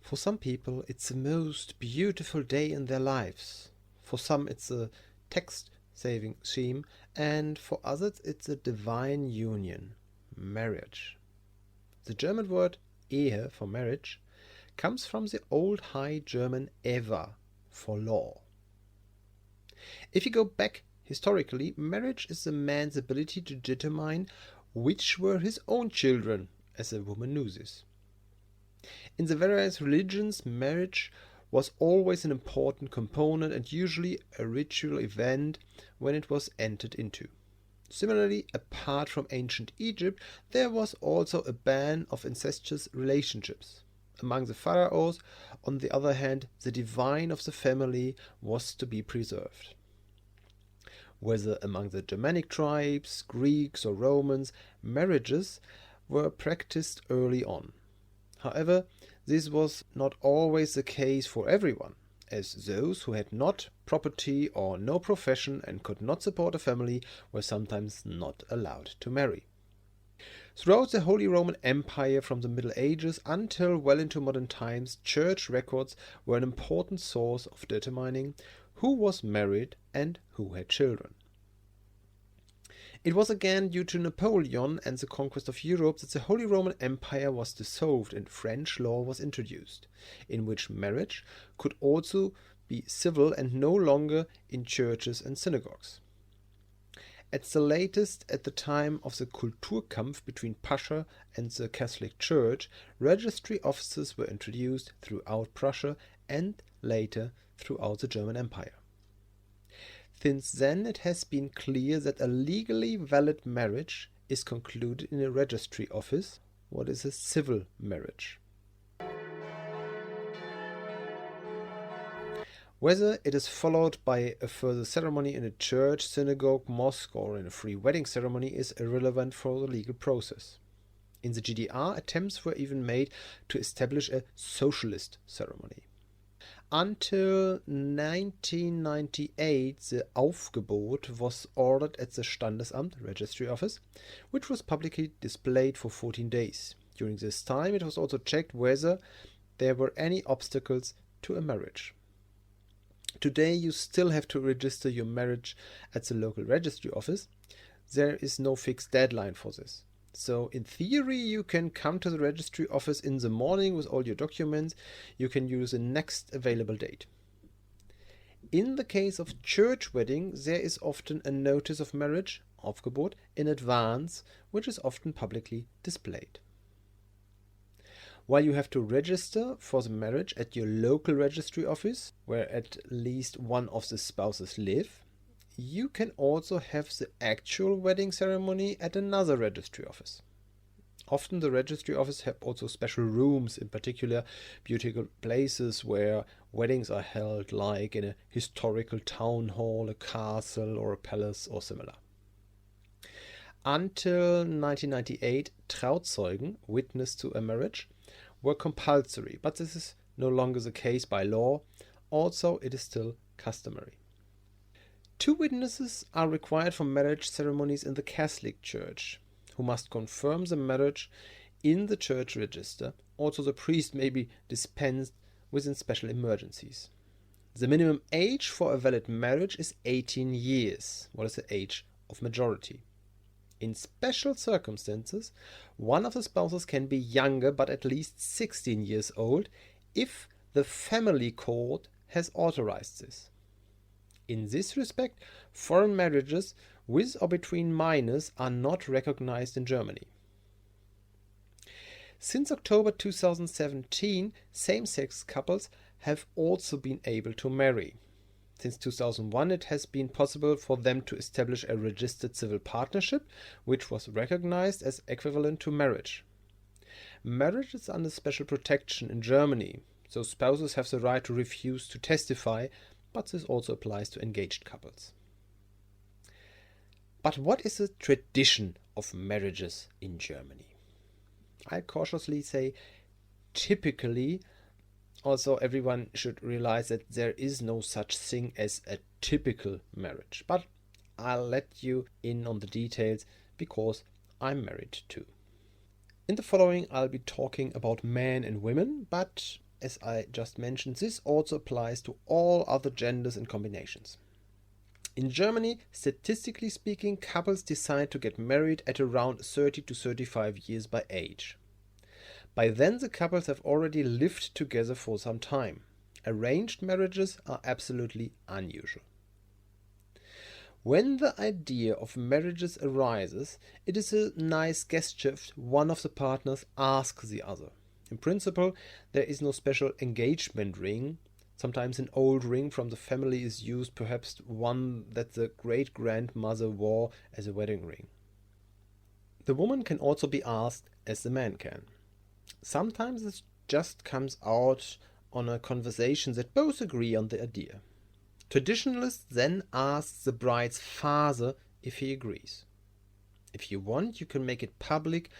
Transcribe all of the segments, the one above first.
For some people, it's the most beautiful day in their lives. For some, it's a tax-saving scheme, and for others, it's a divine union, marriage. The German word Ehe for marriage comes from the old High German Eva for law. If you go back historically, marriage is a man's ability to determine which were his own children, as a woman knew this. In the various religions, marriage was always an important component and usually a ritual event when it was entered into. Similarly, apart from ancient Egypt, there was also a ban of incestuous relationships. Among the pharaohs, on the other hand, the divine of the family was to be preserved. Whether among the Germanic tribes, Greeks or Romans, marriages were practiced early on. However, this was not always the case for everyone, as those who had not property or no profession and could not support a family were sometimes not allowed to marry. Throughout the Holy Roman Empire from the Middle Ages until well into modern times, church records were an important source of determining who was married and who had children. It was again due to Napoleon and the conquest of Europe that the Holy Roman Empire was dissolved and French law was introduced, in which marriage could also be civil and no longer in churches and synagogues. At the latest, at the time of the Kulturkampf between Prussia and the Catholic Church, registry offices were introduced throughout Prussia and later throughout the German Empire. Since then, it has been clear that a legally valid marriage is concluded in a registry office, what is a civil marriage. Whether it is followed by a further ceremony in a church, synagogue, mosque, or in a free wedding ceremony is irrelevant for the legal process. In the GDR, attempts were even made to establish a socialist ceremony. Until 1998, the Aufgebot was ordered at the Standesamt, registry office, which was publicly displayed for 14 days. During this time, it was also checked whether there were any obstacles to a marriage. Today, you still have to register your marriage at the local registry office. There is no fixed deadline for this. So in theory, you can come to the registry office in the morning with all your documents. You can use the next available date. In the case of church wedding, there is often a notice of marriage, Aufgebot, in advance, which is often publicly displayed. While you have to register for the marriage at your local registry office, where at least one of the spouses live, you can also have the actual wedding ceremony at another registry office. Often the registry office have also special rooms, in particular beautiful places where weddings are held, like in a historical town hall, a castle or a palace or similar. Until 1998, Trauzeugen, witness to a marriage, were compulsory, but this is no longer the case by law. Also, it is still customary. 2 witnesses are required for marriage ceremonies in the Catholic Church, who must confirm the marriage in the church register. Also, the priest may be dispensed within special emergencies. The minimum age for a valid marriage is 18 years, what is the age of majority. In special circumstances, one of the spouses can be younger but at least 16 years old if the family court has authorized this. In this respect, foreign marriages with or between minors are not recognized in Germany. Since October 2017, same-sex couples have also been able to marry. Since 2001, it has been possible for them to establish a registered civil partnership, which was recognized as equivalent to marriage. Marriage is under special protection in Germany, so spouses have the right to refuse to testify, but this also applies to engaged couples. But what is the tradition of marriages in Germany? I cautiously say typically. Also, everyone should realize that there is no such thing as a typical marriage. But I'll let you in on the details because I'm married too. In the following, I'll be talking about men and women, but as I just mentioned, this also applies to all other genders and combinations. In Germany, statistically speaking, couples decide to get married at around 30 to 35 years by age. By then, the couples have already lived together for some time. Arranged marriages are absolutely unusual. When the idea of marriages arises, it is a nice gesture if one of the partners asks the other. In principle, there is no special engagement ring. Sometimes an old ring from the family is used, perhaps one that the great-grandmother wore as a wedding ring. The woman can also be asked as the man can. Sometimes it just comes out on a conversation that both agree on the idea. Traditionalists then ask the bride's father if he agrees. If you want, you can make it public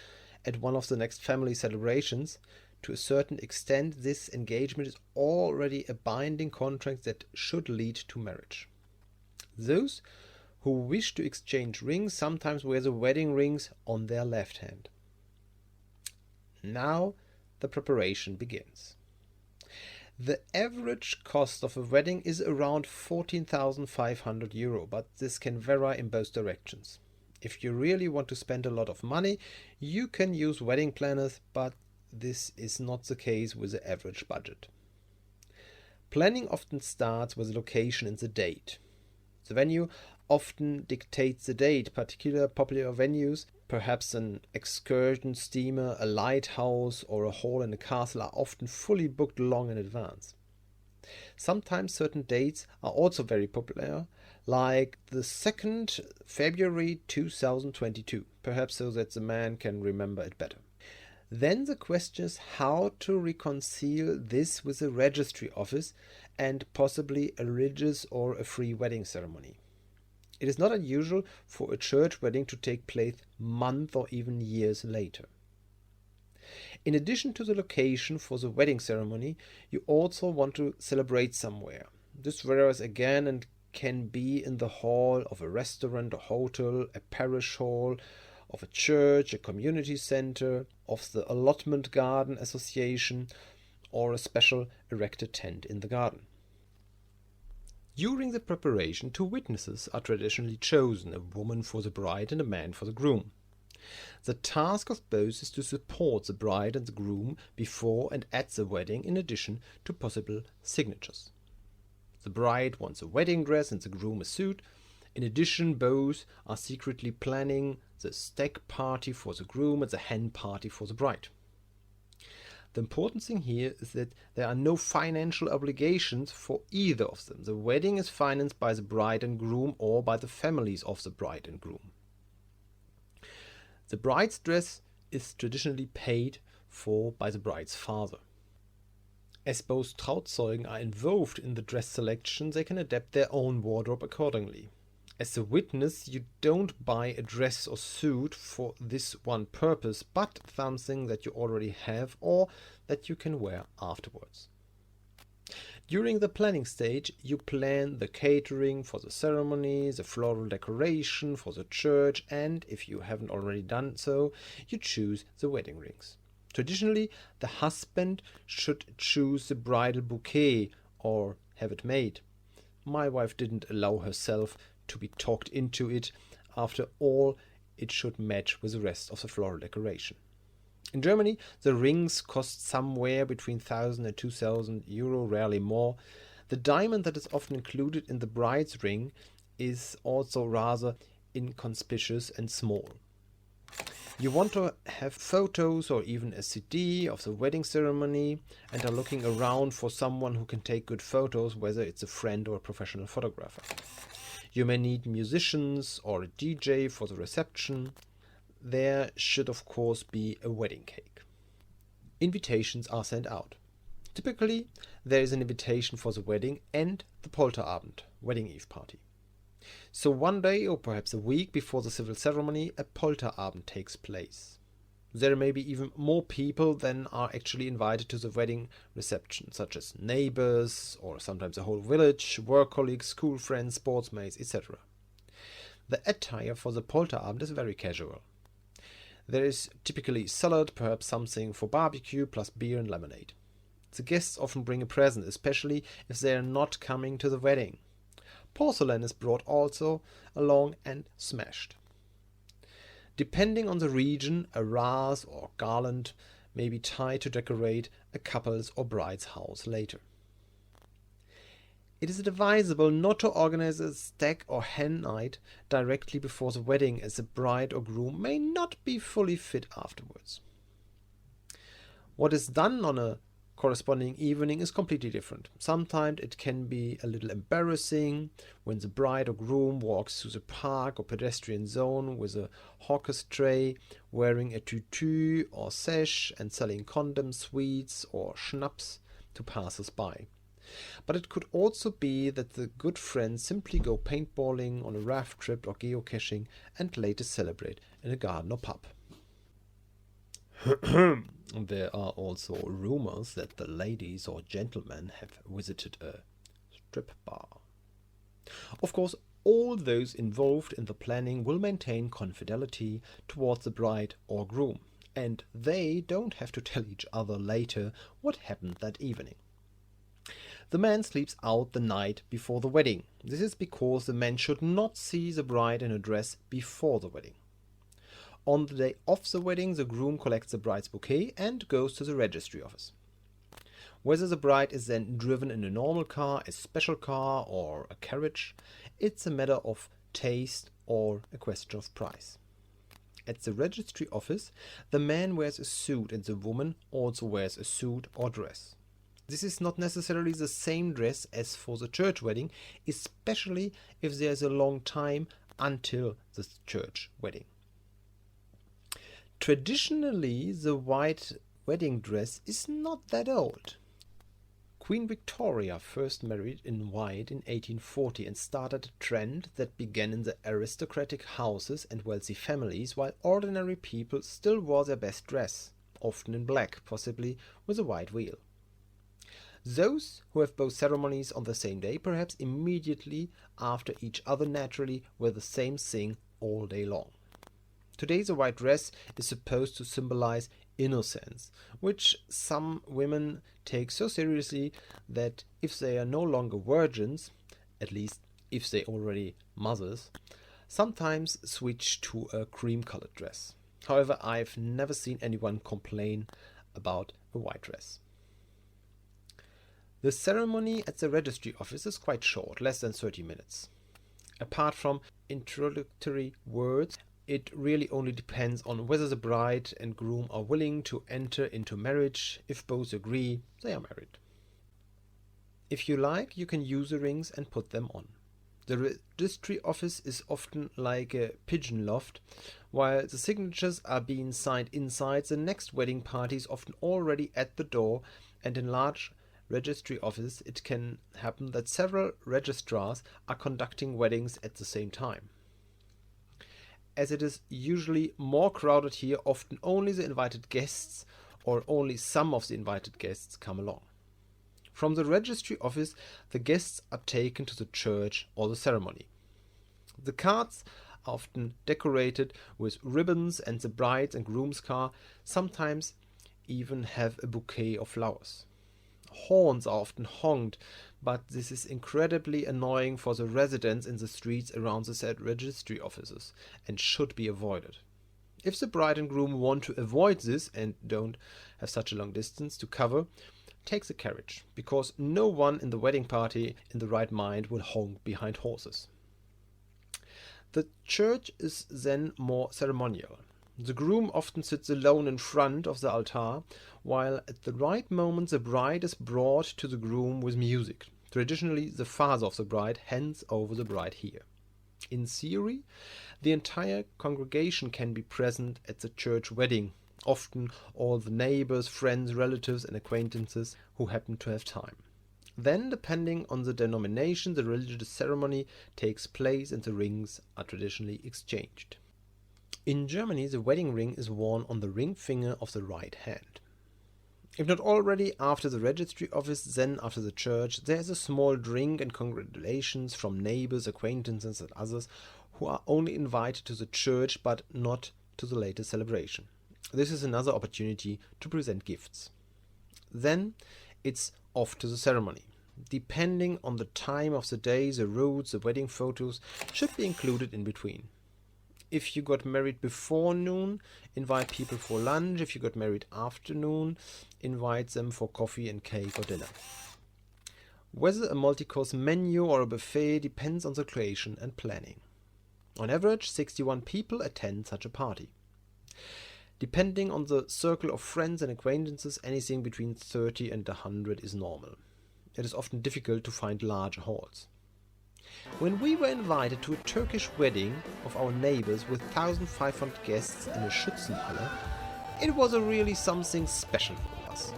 at one of the next family celebrations. To a certain extent, this engagement is already a binding contract that should lead to marriage. Those who wish to exchange rings sometimes wear the wedding rings on their left hand. Now the preparation begins. The average cost of a wedding is around 14,500 euro, but this can vary in both directions. If you really want to spend a lot of money, you can use wedding planners, but this is not the case with the average budget. Planning often starts with the location and the date. The venue often dictates the date. Particular popular venues, perhaps an excursion steamer, a lighthouse, or a hall in a castle, are often fully booked long in advance. Sometimes certain dates are also very popular, like the 2nd February 2022, perhaps so that the man can remember it better. Then the question is how to reconcile this with a registry office and possibly a religious or a free wedding ceremony. It is not unusual for a church wedding to take place months or even years later. In addition to the location for the wedding ceremony, you also want to celebrate somewhere. This varies again and can be in the hall of a restaurant, a hotel, a parish hall, of a church, a community center, of the allotment garden association, or a special erected tent in the garden. During the preparation, 2 witnesses are traditionally chosen, a woman for the bride and a man for the groom. The task of both is to support the bride and the groom before and at the wedding, in addition to possible signatures. The bride wants a wedding dress and the groom a suit. In addition, both are secretly planning the stag party for the groom and the hen party for the bride. The important thing here is that there are no financial obligations for either of them. The wedding is financed by the bride and groom or by the families of the bride and groom. The bride's dress is traditionally paid for by the bride's father. As both Trauzeugen are involved in the dress selection, they can adapt their own wardrobe accordingly. As a witness, you don't buy a dress or suit for this one purpose, but something that you already have or that you can wear afterwards. During the planning stage, you plan the catering for the ceremony, the floral decoration for the church, and, if you haven't already done so, you choose the wedding rings. Traditionally, the husband should choose the bridal bouquet or have it made. My wife didn't allow herself to be talked into it. After all, it should match with the rest of the floral decoration. In Germany, the rings cost somewhere between 1,000 and 2,000 euro, rarely more. The diamond that is often included in the bride's ring is also rather inconspicuous and small. You want to have photos or even a CD of the wedding ceremony and are looking around for someone who can take good photos, whether it's a friend or a professional photographer. You may need musicians or a DJ for the reception. There should of course be a wedding cake. Invitations are sent out. Typically, there is an invitation for the wedding and the Polterabend, wedding eve party. So one day or perhaps a week before the civil ceremony, a Polterabend takes place. There may be even more people than are actually invited to the wedding reception, such as neighbors or sometimes a whole village, work colleagues, school friends, sportsmates, etc. The attire for the Polterabend is very casual. There is typically salad, perhaps something for barbecue, plus beer and lemonade. The guests often bring a present, especially if they are not coming to the wedding. Porcelain is brought also along and smashed. Depending on the region, a vase or garland may be tied to decorate a couple's or bride's house later. It is advisable not to organize a stag or hen night directly before the wedding, as the bride or groom may not be fully fit afterwards. What is done on a corresponding evening is completely different. Sometimes it can be a little embarrassing when the bride or groom walks through the park or pedestrian zone with a hawker's tray, wearing a tutu or sash and selling condoms, sweets or schnapps to passers-by. But it could also be that the good friends simply go paintballing on a raft trip or geocaching and later celebrate in a garden or pub. There are also rumors that the ladies or gentlemen have visited a strip bar. Of course, all those involved in the planning will maintain confidentiality towards the bride or groom, and they don't have to tell each other later what happened that evening. The man sleeps out the night before the wedding. This is because the man should not see the bride in a dress before the wedding. On the day of the wedding, the groom collects the bride's bouquet and goes to the registry office. Whether the bride is then driven in a normal car, a special car, or a carriage, it's a matter of taste or a question of price. At the registry office, the man wears a suit and the woman also wears a suit or dress. This is not necessarily the same dress as for the church wedding, especially if there is a long time until the church wedding. Traditionally, the white wedding dress is not that old. Queen Victoria first married in white in 1840 and started a trend that began in the aristocratic houses and wealthy families, while ordinary people still wore their best dress, often in black, possibly with a white veil. Those who have both ceremonies on the same day, perhaps immediately after each other, naturally wear the same thing all day long. Today the white dress is supposed to symbolize innocence, which some women take so seriously that if they are no longer virgins, at least if they already mothers, sometimes switch to a cream-colored dress. However, I've never seen anyone complain about a white dress. The ceremony at the registry office is quite short, less than 30 minutes. Apart from introductory words, it really only depends on whether the bride and groom are willing to enter into marriage. If both agree, they are married. If you like, you can use the rings and put them on. The registry office is often like a pigeon loft. While the signatures are being signed inside, the next wedding party is often already at the door, and in large registry office it can happen that several registrars are conducting weddings at the same time. As it is usually more crowded here, often only the invited guests or only some of the invited guests come along. From the registry office, the guests are taken to the church or the ceremony. The carts are often decorated with ribbons, and the bride's and groom's car sometimes even have a bouquet of flowers. Horns are often honked, but this is incredibly annoying for the residents in the streets around the said registry offices and should be avoided. If the bride and groom want to avoid this and don't have such a long distance to cover, take the carriage, because no one in the wedding party in the right mind will honk behind horses. The church is then more ceremonial. The groom often sits alone in front of the altar, while at the right moment the bride is brought to the groom with music. Traditionally, the father of the bride hands over the bride here. In theory, the entire congregation can be present at the church wedding, often all the neighbors, friends, relatives and acquaintances who happen to have time. Then, depending on the denomination, the religious ceremony takes place and the rings are traditionally exchanged. In Germany, the wedding ring is worn on the ring finger of the right hand. If not already after the registry office, then after the church, there is a small drink and congratulations from neighbors, acquaintances and others who are only invited to the church but not to the later celebration. This is another opportunity to present gifts. Then, it's off to the ceremony. Depending on the time of the day, the route, the wedding photos should be included in between. If you got married before noon, invite people for lunch. If you got married afternoon, invite them for coffee and cake or dinner. Whether a multi-course menu or a buffet depends on the location and planning. On average, 61 people attend such a party. Depending on the circle of friends and acquaintances, anything between 30 and 100 is normal. It is often difficult to find large halls. When we were invited to a Turkish wedding of our neighbors with 1,500 guests in a Schützenhalle, it was really something special for us.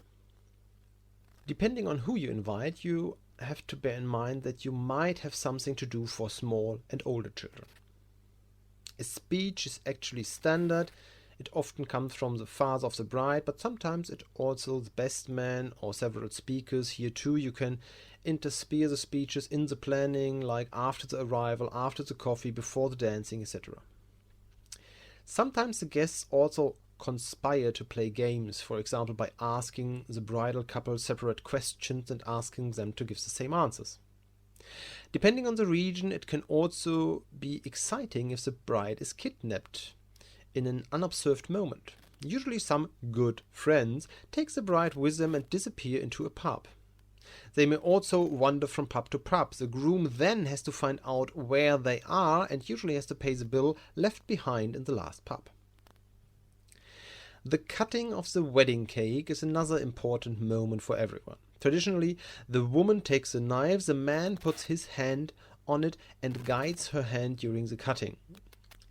Depending on who you invite, you have to bear in mind that you might have something to do for small and older children. A speech is actually standard. It often comes from the father of the bride, but sometimes it also the best man or several speakers. Here too you can intersperse the speeches in the planning, like after the arrival, after the coffee, before the dancing, etc. Sometimes the guests also conspire to play games, for example by asking the bridal couple separate questions and asking them to give the same answers. Depending on the region, it can also be exciting if the bride is kidnapped in an unobserved moment. Usually some good friends take the bride with them and disappear into a pub. They may also wander from pub to pub. The groom then has to find out where they are and usually has to pay the bill left behind in the last pub. The cutting of the wedding cake is another important moment for everyone. Traditionally, the woman takes the knife, the man puts his hand on it and guides her hand during the cutting.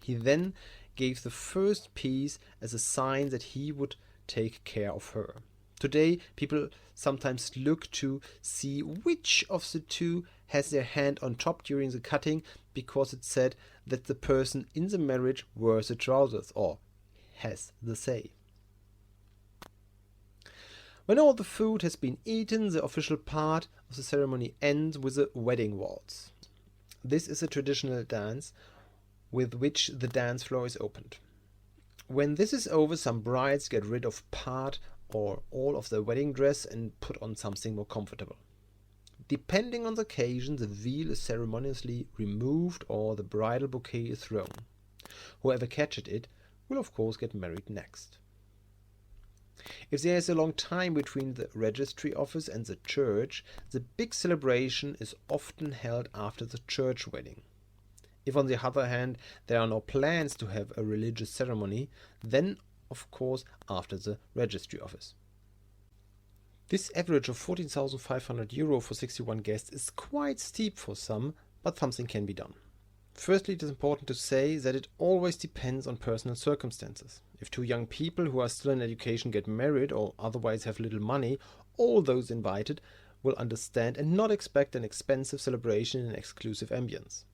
He then gave the first piece as a sign that he would take care of her. Today, people sometimes look to see which of the two has their hand on top during the cutting, because it's said that the person in the marriage wears the trousers or has the say. When all the food has been eaten, the official part of the ceremony ends with a wedding waltz. This is a traditional dance with which the dance floor is opened. When this is over, some brides get rid of part or all of their wedding dress and put on something more comfortable. Depending on the occasion, the veil is ceremoniously removed or the bridal bouquet is thrown. Whoever catches it will of course get married next. If there is a long time between the registry office and the church, the big celebration is often held after the church wedding. If on the other hand there are no plans to have a religious ceremony, then of course after the registry office. This average of 14,500 euro for 61 guests is quite steep for some, but something can be done. Firstly, it is important to say that it always depends on personal circumstances. If two young people who are still in education get married or otherwise have little money, all those invited will understand and not expect an expensive celebration in an exclusive ambience.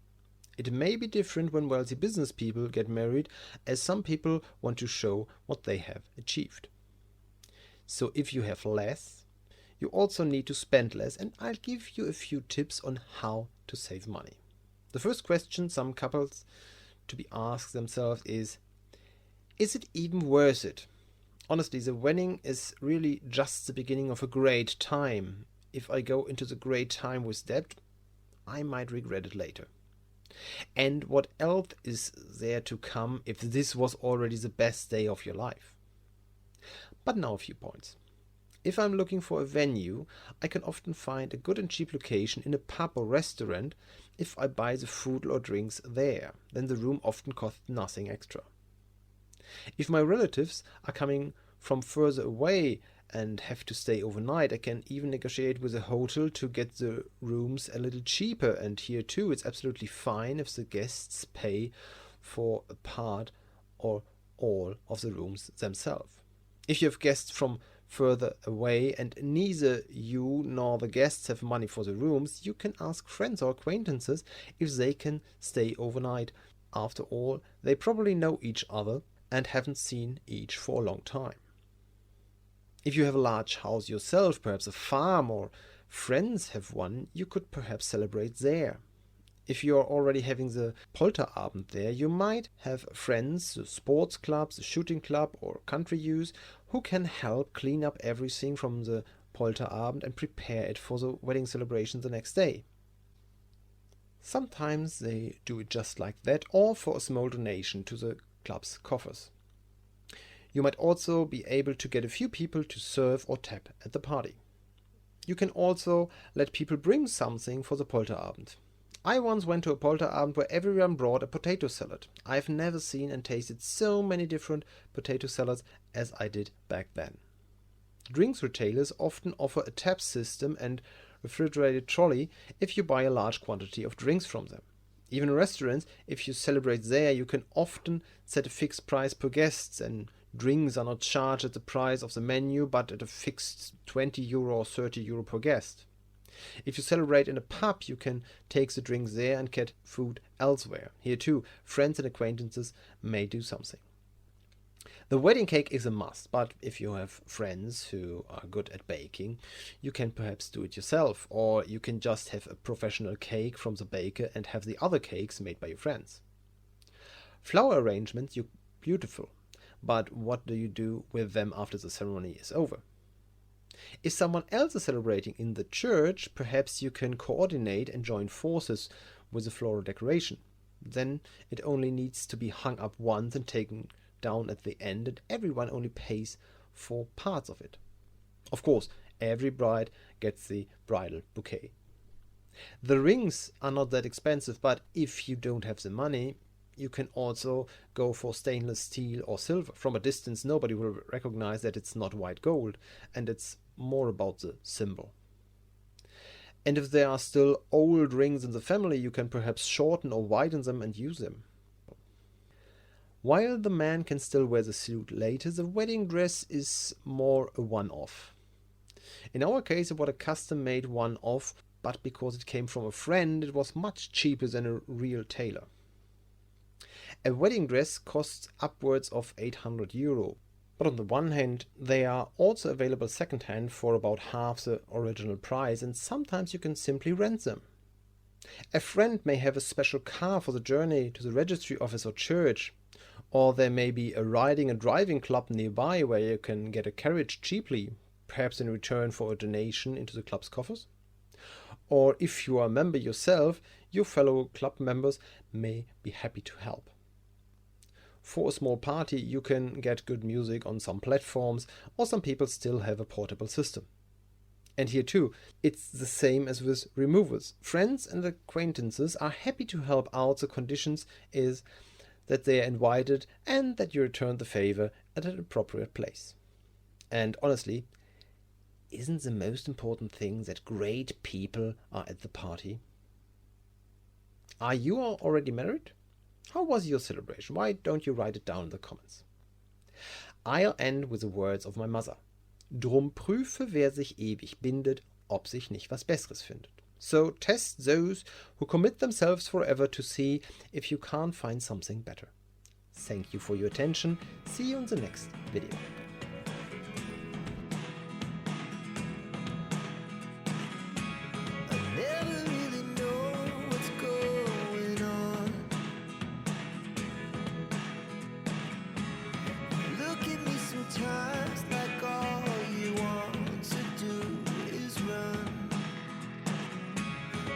It may be different when wealthy business people get married, as some people want to show what they have achieved. So if you have less, you also need to spend less, and I'll give you a few tips on how to save money. The first question some couples to be asked themselves is it even worth it? Honestly, the wedding is really just the beginning of a great time. If I go into the great time with debt, I might regret it later. And what else is there to come if this was already the best day of your life? But now a few points. If I'm looking for a venue, I can often find a good and cheap location in a pub or restaurant. If I buy the food or drinks there, then the room often costs nothing extra. If my relatives are coming from further away and have to stay overnight, I can even negotiate with a hotel to get the rooms a little cheaper, and here too it's absolutely fine if the guests pay for a part or all of the rooms themselves. If you have guests from further away and neither you nor the guests have money for the rooms, you can ask friends or acquaintances if they can stay overnight. After all, they probably know each other and haven't seen each for a long time. If you have a large house yourself, perhaps a farm, or friends have one, you could perhaps celebrate there. If you are already having the Polterabend there, you might have friends, the sports clubs, the shooting club or country youth who can help clean up everything from the Polterabend and prepare it for the wedding celebration the next day. Sometimes they do it just like that, or for a small donation to the club's coffers. You might also be able to get a few people to serve or tap at the party. You can also let people bring something for the Polterabend. I once went to a Polterabend where everyone brought a potato salad. I've never seen and tasted so many different potato salads as I did back then. Drinks retailers often offer a tap system and refrigerated trolley if you buy a large quantity of drinks from them. Even in restaurants, if you celebrate there, you can often set a fixed price per guest, and drinks are not charged at the price of the menu but at a fixed €20 or €30 per guest. If you celebrate in a pub, you can take the drinks there and get food elsewhere. Here too, friends and acquaintances may do something. The wedding cake is a must, but if you have friends who are good at baking, you can perhaps do it yourself, or you can just have a professional cake from the baker and have the other cakes made by your friends. Flower arrangements are beautiful, but what do you do with them after the ceremony is over? If someone else is celebrating in the church, perhaps you can coordinate and join forces with the floral decoration. Then it only needs to be hung up once and taken down at the end, and everyone only pays for parts of it. Of course, every bride gets the bridal bouquet. The rings are not that expensive, but if you don't have the money, you can also go for stainless steel or silver. From a distance, nobody will recognize that it's not white gold, and it's more about the symbol. And if there are still old rings in the family, you can perhaps shorten or widen them and use them. While the man can still wear the suit later, the wedding dress is more a one-off. In our case, it was a custom-made one-off, but because it came from a friend, it was much cheaper than a real tailor. A wedding dress costs upwards of €800, but on the one hand, they are also available second-hand for about half the original price, and sometimes you can simply rent them. A friend may have a special car for the journey to the registry office or church, or there may be a riding and driving club nearby where you can get a carriage cheaply, perhaps in return for a donation into the club's coffers. Or if you are a member yourself, your fellow club members may be happy to help. For a small party, you can get good music on some platforms, or some people still have a portable system. And here too, it's the same as with removals. Friends and acquaintances are happy to help out. The conditions is that they are invited and that you return the favor at an appropriate place. And honestly, isn't the most important thing that great people are at the party? Are you already married? How was your celebration? Why don't you write it down in the comments? I'll end with the words of my mother. Drum prüfe, wer sich ewig bindet, ob sich nicht was Besseres findet. So test those who commit themselves forever to see if you can't find something better. Thank you for your attention. See you in the next video.